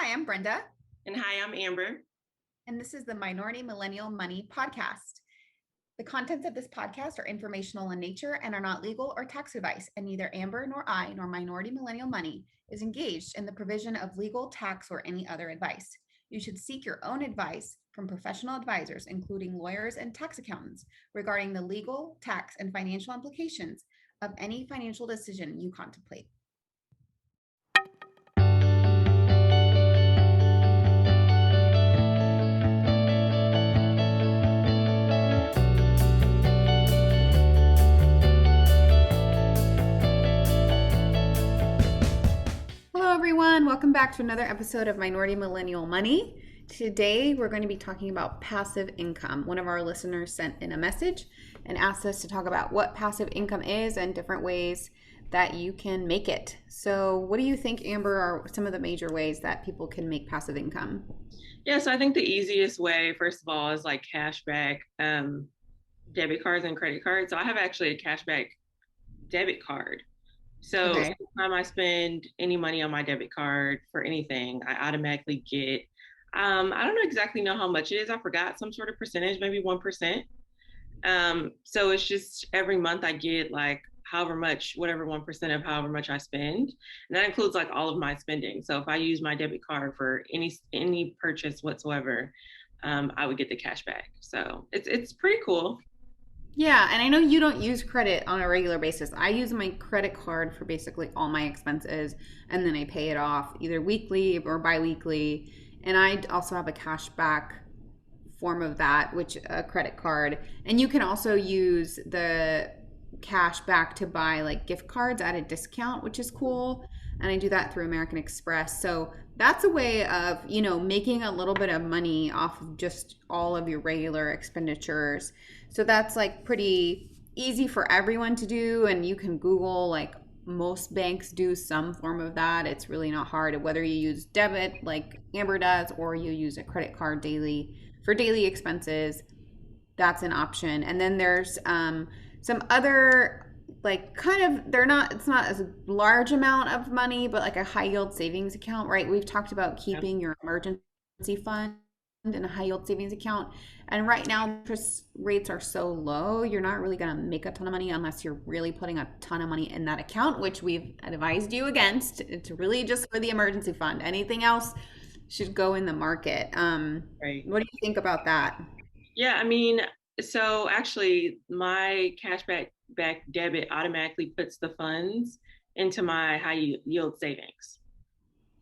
Hi, I'm Brenda, And hi, I'm Amber. and this is the Minority Millennial Money Podcast. The contents of this podcast are informational in nature and are not legal or tax advice, and neither Amber nor I nor Minority Millennial Money is engaged in the provision of legal, tax, or any other advice. You should seek your own advice from professional advisors, including lawyers and tax accountants, regarding the legal, tax, and financial implications of any financial decision you contemplate. Hello, everyone. Welcome back to another episode of Minority Millennial Money. Today, we're going to be talking about passive income. One of our listeners sent in a message and asked us to talk about what passive income is and different ways that you can make it. So, what do you think, Amber, are some of the major ways that people can make passive income? Yeah, so I think the easiest way, first of all, is like cashback debit cards and credit cards. So I have actually a cashback debit card. So Okay. anytime I spend any money on my debit card for anything, I automatically get, I don't know exactly know how much it is. I forgot some sort of percentage, maybe 1%. So it's just every month I get like however much, whatever 1% of however much I spend. And that includes like all of my spending. So if I use my debit card for any purchase whatsoever, I would get the cash back. So it's pretty cool. Yeah, and I know you don't use credit on a regular basis. I use my credit card for basically all my expenses, and then I pay it off either weekly or biweekly. And I also have a cash back form of that, which a credit card. And you can also use the cash back to buy like gift cards at a discount, which is cool. And I do that through American Express. So that's a way of, making a little bit of money off of just all of your regular expenditures. So that's like pretty easy for everyone to do. And you can Google like most banks do some form of that. It's really not hard, whether you use debit like Amber does or you use a credit card daily for daily expenses. That's an option. And then there's some other like kind of they're not it's not as large amount of money, but like a high yield savings account, right? We've talked about Yeah. keeping your emergency fund in a high yield savings account. And right now, interest rates are so low, you're not really going to make a ton of money unless you're really putting a ton of money in that account, which we've advised you against. It's really just for the emergency fund. Anything else should go in the market. Right. What do you think about that? Yeah, I mean, so actually my cashback debit automatically puts the funds into my yield savings.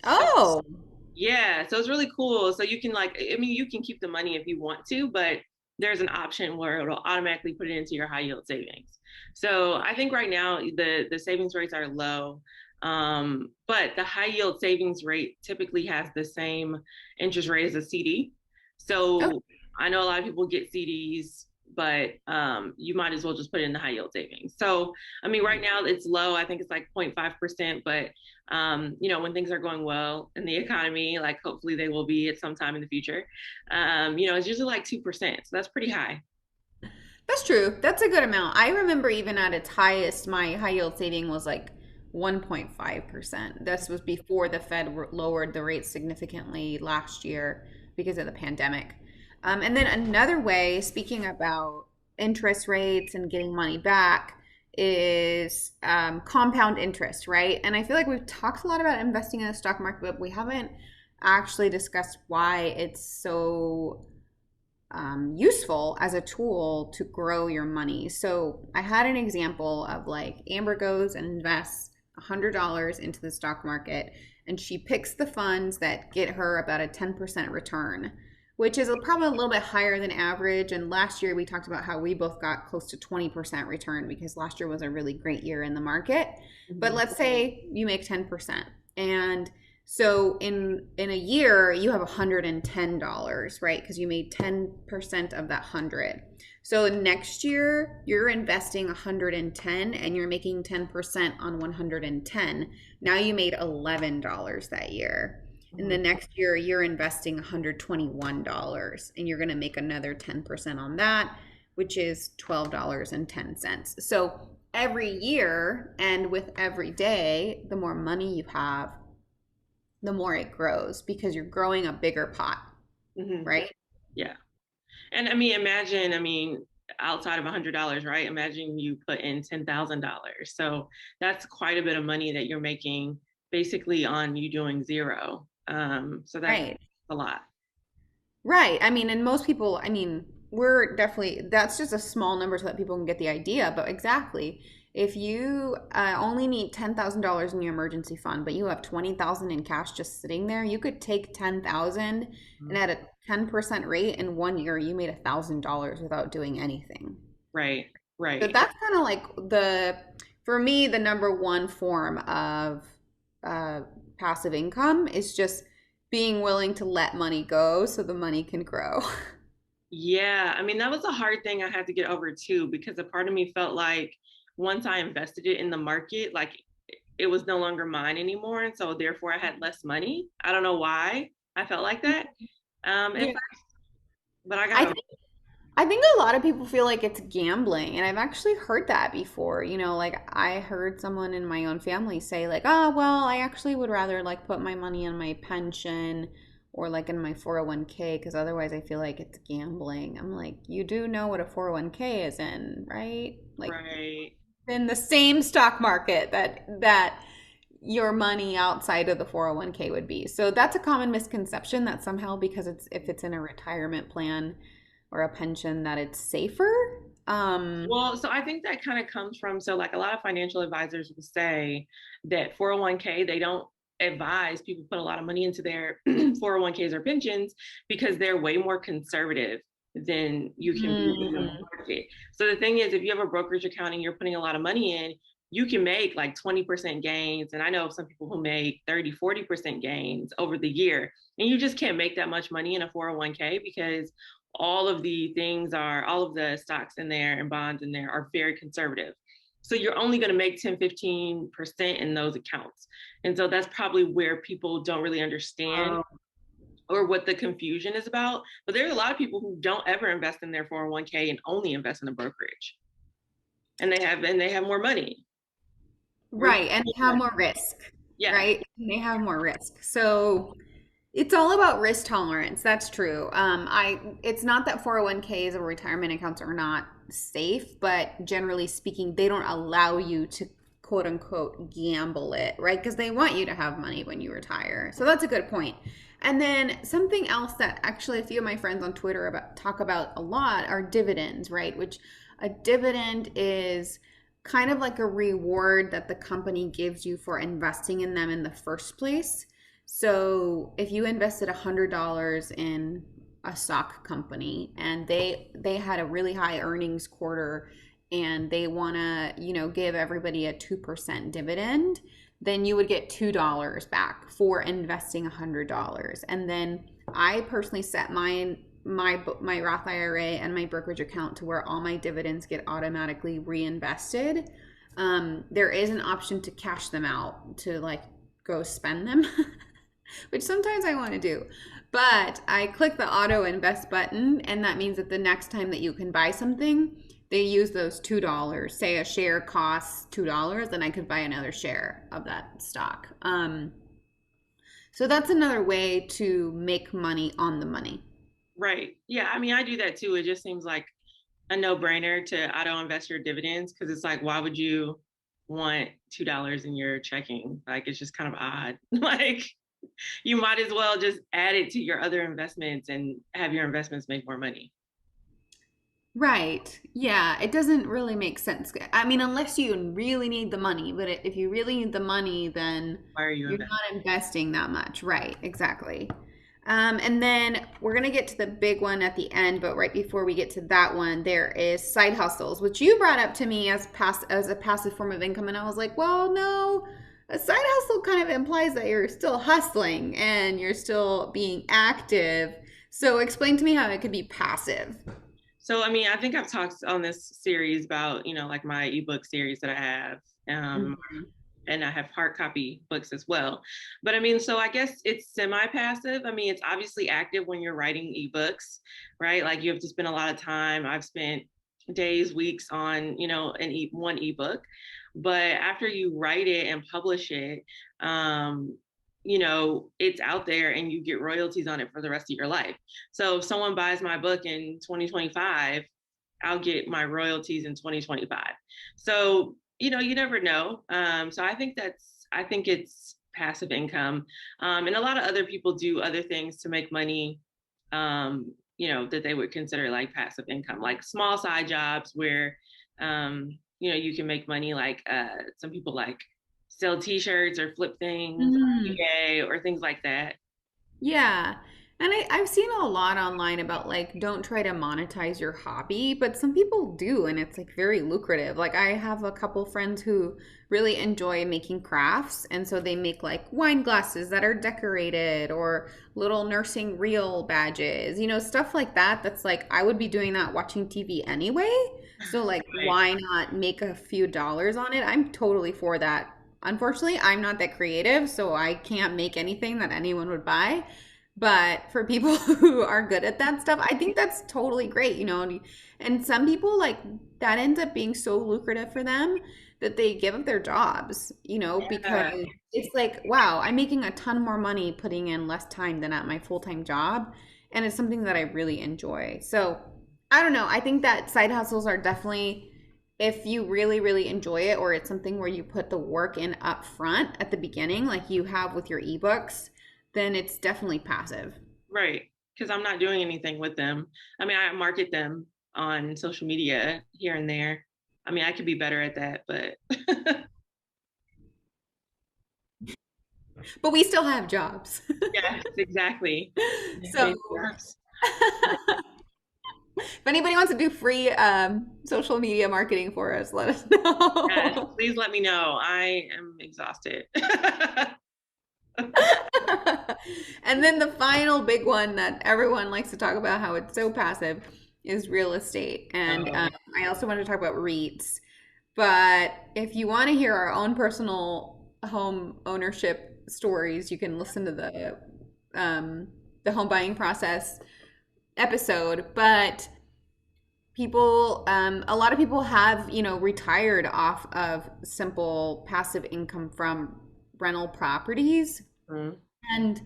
So Oh, yeah, so it's really cool. So you can like, I mean, you can keep the money if you want to, but there's an option where it'll automatically put it into your high yield savings. So I think right now the savings rates are low, but the high yield savings rate typically has the same interest rate as a CD. oh, So I know a lot of people get CDs, but you might as well just put it in the high yield savings. So I mean, right now it's low. I think it's like 0.5%, but when things are going well in the economy, like hopefully they will be at some time in the future, it's usually like 2%. So that's pretty high. that's true. That's a good amount. I remember even at its highest, my high yield saving was like 1.5%. This was before the Fed lowered the rate significantly last year because of the pandemic. And then another way, speaking about interest rates and getting money back, is compound interest, right? And I feel like we've talked a lot about investing in the stock market, but we haven't actually discussed why it's so useful as a tool to grow your money. So I had an example of like Amber goes and invests $100 into the stock market, and she picks the funds that get her about a 10% return, which is probably a little bit higher than average. And last year we talked about how we both got close to 20% return because last year was a really great year in the market. But Mm-hmm. let's say you make 10%, and so in a year, you have $110, right? Because you made 10% of that 100. So next year, you're investing 110 and you're making 10% on 110. Now you made $11 that year. And the Mm-hmm. next year, you're investing $121 and you're going to make another 10% on that, which is $12.10. So every year and with every day, the more money you have, the more it grows because you're growing a bigger pot, Hmm. right? Yeah. And I mean, imagine, I mean, outside of $100, right? Imagine you put in $10,000. So that's quite a bit of money that you're making basically on you doing zero. So that's Right. a lot. Right. I mean, and most people, I mean, we're definitely, that's just a small number so that people can get the idea. But exactly, if you only need $10,000 in your emergency fund, but you have 20,000 in cash just sitting there, you could take 10,000 and at a 10% rate in 1 year, you made $1,000 without doing anything. Right, So right. that's kind of like for me, the number one form of uh, passive income is just being willing to let money go so the money can grow. Yeah, I mean, that was a hard thing I had to get over too, because a part of me felt like once I invested it in the market, like it was no longer mine anymore. And so therefore I had less money. I don't know why I felt like that. At Yeah. first, but I got I over. I think a lot of people feel like it's gambling, and I've actually heard that before. Like I heard someone in my own family say like, "Oh, well, I actually would rather like put my money in my pension or like in my 401k because otherwise I feel like it's gambling." I'm like, "You do know what a 401k is in, right? Like Right. in the same stock market that your money outside of the 401k would be." So that's a common misconception that somehow because it's if it's in a retirement plan or a pension that it's safer. Well, so I think that kind of comes from, so like a lot of financial advisors will say that 401k, they don't advise people put a lot of money into their 401ks or pensions because they're way more conservative than you can be in the Mm, market. So the thing is, if you have a brokerage account and you're putting a lot of money in, you can make like 20% gains. And I know some people who make 30, 40% gains over the year. And you just can't make that much money in a 401k because all of the stocks in there and bonds in there are very conservative. So you're only going to make 10, 15% in those accounts. And so that's probably where people don't really understand oh, or what the confusion is about. But there's a lot of people who don't ever invest in their 401k and only invest in the brokerage. And they have more money. right, and they have more risk, Yeah. right? They have more risk. So it's all about risk tolerance. That's true. It's not that 401ks or retirement accounts are not safe, but generally speaking, they don't allow you to quote unquote gamble it, right? Because they want you to have money when you retire. So that's a good point. And then something else that actually a few of my friends on Twitter talk about a lot are dividends, right? Which a dividend is kind of like a reward that the company gives you for investing in them in the first place. So if you invested $100 in a stock company and they had a really high earnings quarter and they want to, give everybody a 2% dividend, then you would get $2 back for investing $100. And then I personally set my Roth IRA and my brokerage account to where all my dividends get automatically reinvested. There is an option to cash them out to like go spend them, which sometimes I want to do. But I click the auto invest button, and that means that the next time that you can buy something, they use those $2. Say a share costs $2, then I could buy another share of that stock. So that's another way to make money on the money. Right. Yeah. I mean, I do that too. It just seems like a no-brainer to auto invest your dividends because it's like, why would you want $2 in your checking? Like, it's just kind of odd. Like, you might as well just add it to your other investments and have your investments make more money. Right. Yeah, it doesn't really make sense. I mean, unless you really need the money, but if you really need the money, then Why are you you're investing? not investing that much. Right, exactly. And then we're going to get to the big one at the end, but right before we get to that one, there is side hustles, which you brought up to me as a passive form of income. And I was like, well, no, a side hustle kind of implies that you're still hustling and you're still being active. So explain to me how it could be passive. So, I mean, I think I've talked on this series about, like my ebook series that I have. Um, Mhm. and I have hard copy books as well. But I mean, so I guess it's semi-passive. I mean, it's obviously active when you're writing ebooks, right? Like you have to spend a lot of time. I've spent days, weeks on, one ebook. But after you write it and publish it, it's out there and you get royalties on it for the rest of your life. So if someone buys my book in 2025, I'll get my royalties in 2025. So, you never know. So I think it's passive income. And a lot of other people do other things to make money, that they would consider like passive income, like small side jobs where, you can make money. Like some people like sell t-shirts or flip things on Mhm. eBay or things like that. Yeah. And I've seen a lot online about like don't try to monetize your hobby, but some people do, and it's like very lucrative. Like I have a couple friends who really enjoy making crafts, and so they make like wine glasses that are decorated or little nursing reel badges, stuff like that. That's like I would be doing that watching TV anyway. So like Right. why not make a few dollars on it? I'm totally for that. Unfortunately, I'm not that creative, so I can't make anything that anyone would buy. But for people who are good at that stuff, I think that's totally great, and some people like that ends up being so lucrative for them that they give up their jobs, because Yeah. it's like, wow, I'm making a ton more money putting in less time than at my full-time job. And it's something that I really enjoy. So I don't know. I think that side hustles are definitely, if you really, really enjoy it, or it's something where you put the work in up front at the beginning, like you have with your ebooks, then it's definitely passive. Right. Because I'm not doing anything with them. I mean, I market them on social media here and there. I mean, I could be better at that, but But we still have jobs. yes, exactly. So if anybody wants to do free social media marketing for us, let us Yes, know. please let me know. I am exhausted. And then the final big one that everyone likes to talk about how it's so passive is real estate. And Oh, I also want to talk about REITs. But if you want to hear our own personal home ownership stories, you can listen to the home buying process episode. But a lot of people have, retired off of simple passive income from rental properties. mm, And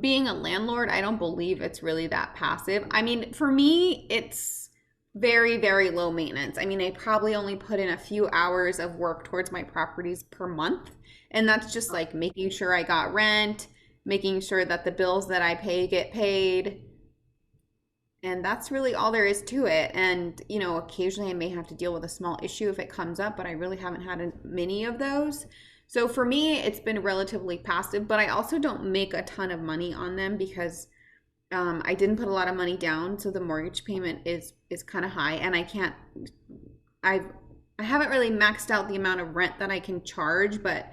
being a landlord, I don't believe it's really that passive. I mean, for me, it's very, very low maintenance. I mean, I probably only put in a few hours of work towards my properties per month. And that's just like making sure I got rent, making sure that the bills that I pay get paid. And that's really all there is to it. And, occasionally I may have to deal with a small issue if it comes up, but I really haven't had many of those. So for me, it's been relatively passive, but I also don't make a ton of money on them because I didn't put a lot of money down. So the mortgage payment is kind of high, and I've I haven't really maxed out the amount of rent that I can charge, but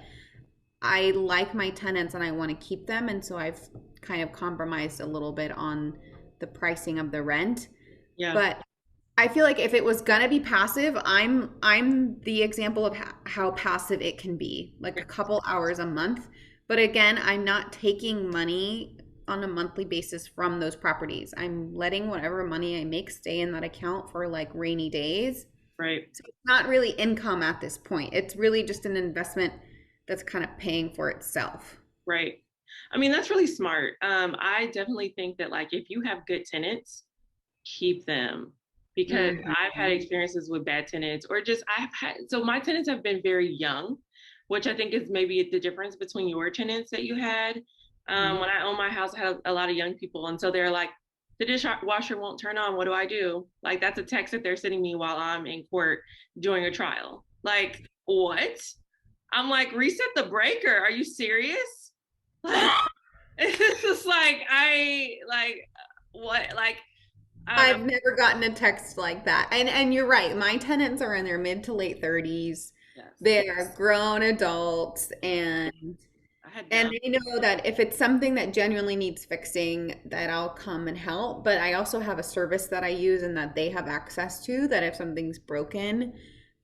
I like my tenants and I want to keep them, and so I've kind of compromised a little bit on the pricing of the rent. yeah, But I feel like if it was gonna be passive, I'm the example of how passive it can be, like a couple hours a month. But again, I'm not taking money on a monthly basis from those properties. I'm letting whatever money I make stay in that account for like rainy days. right, So it's not really income at this point. It's really just an investment that's kind of paying for itself. right. I mean, that's really smart. I definitely think that like if you have good tenants, keep them because I've had Mhm. experiences with bad tenants or just so my tenants have been very young, which I think is maybe the difference between your tenants that you had. When I owned my house, I had a lot of young people. And so they're like, the dishwasher won't turn on. What do I do? Like, that's a text that they're sending me while I'm in court doing a trial. Like, what? I'm like, reset the breaker. Are you serious? Like, it's just like, what? Like, I don't know. I've never gotten a text like that. And you're right. My tenants are in their mid to late 30s. Yes. They are grown adults, I had and young. they know that if it's something that genuinely needs fixing, that I'll come and help. But I also have a service that I use and that they have access to, that if something's broken,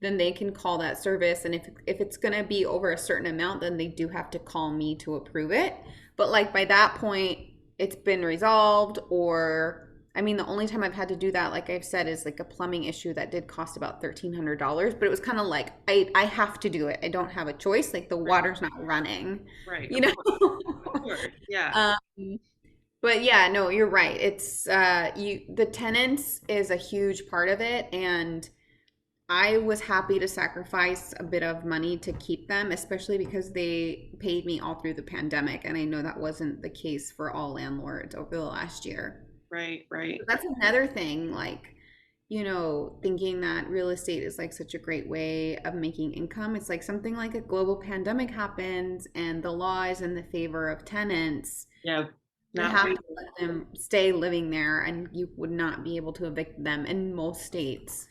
then they can call that service. And if it's going to be over a certain amount, then they do have to call me to approve it. But like by that point, it's been resolved, or I mean, the only time I've had to do that, like I've said, is like a plumbing issue that did cost about $1,300, but it was kind of like I have to do it. I don't have a choice. Like the Right. water's not running, Right. you Of know? course. Of course. Yeah. Um, but yeah, no, you're right. It's the tenants is a huge part of it, and I was happy to sacrifice a bit of money to keep them, especially because they paid me all through the pandemic, and I know that wasn't the case for all landlords over the last year. Right. Right. That's another thing, like, thinking that real estate is like such a great way of making income. It's like something like a global pandemic happens and the law is in the favor of tenants. Yeah. You Not have wait. to let them stay living there, and you would not be able to evict them in most states.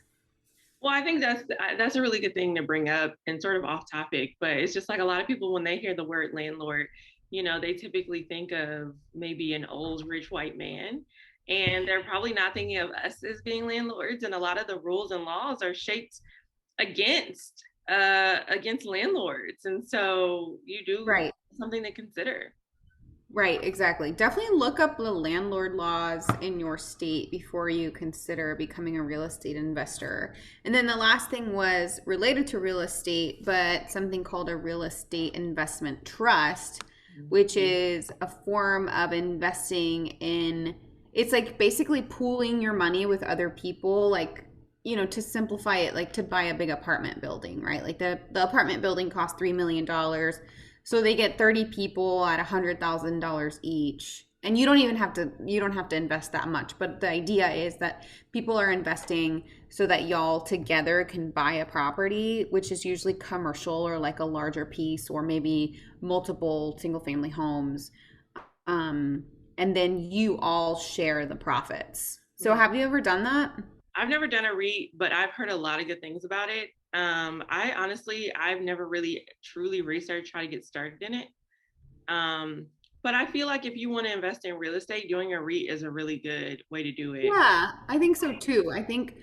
Well, I think that's a really good thing to bring up and sort of off topic, but it's just like a lot of people when they hear the word landlord, they typically think of maybe an old rich white man, and they're probably not thinking of us as being landlords. And a lot of the rules and laws are shaped against against landlords, and so you do Right. something to consider. Right, exactly. Definitely look up the landlord laws in your state before you consider becoming a real estate investor. And then the last thing was related to real estate, but something called a real estate investment trust, which is a form of investing in, it's like basically pooling your money with other people, like, to simplify it, like to buy a big apartment building, right? Like the apartment building costs $3 million. So they get 30 people at $100,000 each. And you don't have to invest that much, but the idea is that people are investing so that y'all together can buy a property, which is usually commercial or like a larger piece or maybe multiple single family homes. Um, and then you all share the profits. So Mhm. have you ever done that? I've never done a REIT, but I've heard a lot of good things about it. I honestly, I've never really truly researched how to get started in it. Um, but I feel like if you want to invest in real estate, doing a REIT is a really good way to do it. Yeah, I think so too. I think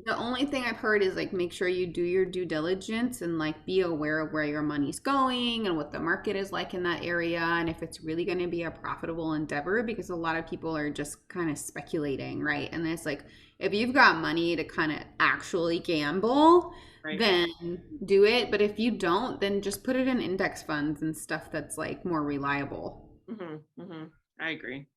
the only thing I've heard is like make sure you do your due diligence and like be aware of where your money's going and what the market is like in that area and if it's really going to be a profitable endeavor because a lot of people are just kind of speculating, right? And it's like if you've got money to kind of actually gamble, Right. then do it. But if you don't, then just put it in index funds and stuff that's like more reliable. I agree.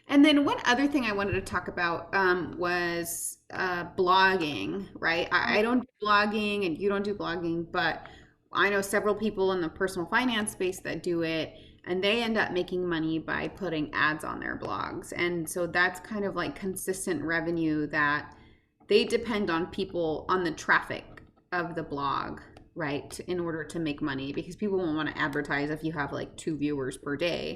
And then one other thing I wanted to talk about was blogging, right? I don't do blogging and you don't do blogging, but I know several people in the personal finance space that do it, and they end up making money by putting ads on their blogs. And so that's kind of like consistent revenue that they depend on people, on the traffic of the blog, right, in order to make money because people won't want to advertise if you have like 2 viewers per day.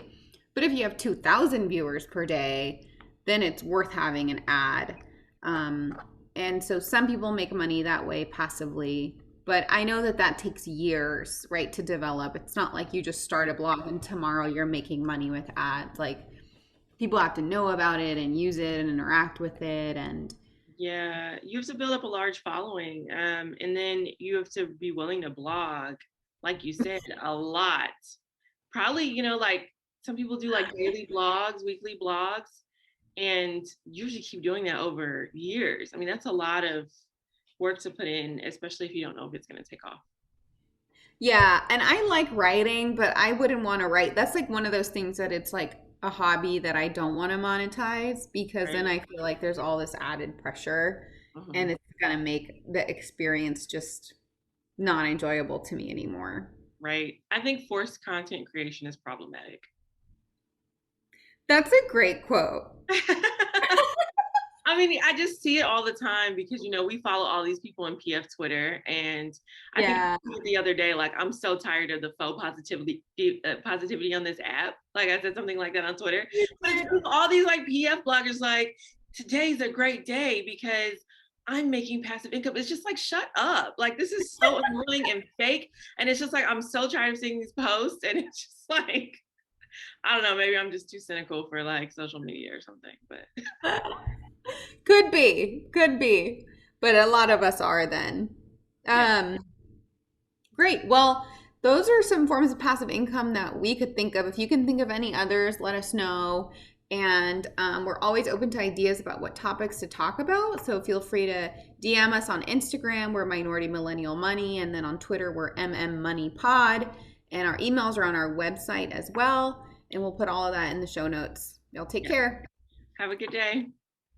But if you have 2,000 viewers per day, then it's worth having an ad. Um, and so some people make money that way passively. But I know that that takes years, right, to develop. It's not like you just start a blog and tomorrow you're making money with ads. Like people have to know about it and use it and interact with it. And Yeah, you have to build up a large following, and then you have to be willing to blog, like you said, a lot. Probably, like some people do like daily blogs, weekly blogs, and usually keep doing that over years. I mean, that's a lot of work to put in, especially if you don't know if it's going to take off. yeah, and I like writing, but I wouldn't want to write. That's like one of those things that it's like a hobby that I don't want to monetize because then Right. I feel like there's all this added pressure Mhm. and it's going to make the experience just not enjoyable to me anymore. Right. I think forced content creation is problematic. That's a great quote. I mean, I just see it all the time because we follow all these people in PF Twitter, and I think Yeah. the other day, like I'm so tired of the faux positivity on this app. Like I said something like that on Twitter, but it's just all these like PF bloggers like today's a great day because I'm making passive income. It's just like shut up. Like this is so annoying and fake, and it's just like I'm so tired of seeing these posts, and it's just like I don't know. Maybe I'm just too cynical for like social media or something, but. Could be, could be. But a lot of us are then. Yeah. Um, Great. Well, those are some forms of passive income that we could think of. If you can think of any others, let us know. And we're always open to ideas about what topics to talk about. So feel free to DM us on Instagram. We're Minority Millennial Money. And then on Twitter, we're MM Money Pod. And our emails are on our website as well. And we'll put all of that in the show notes. Y'all take Yeah. care. Have a good day.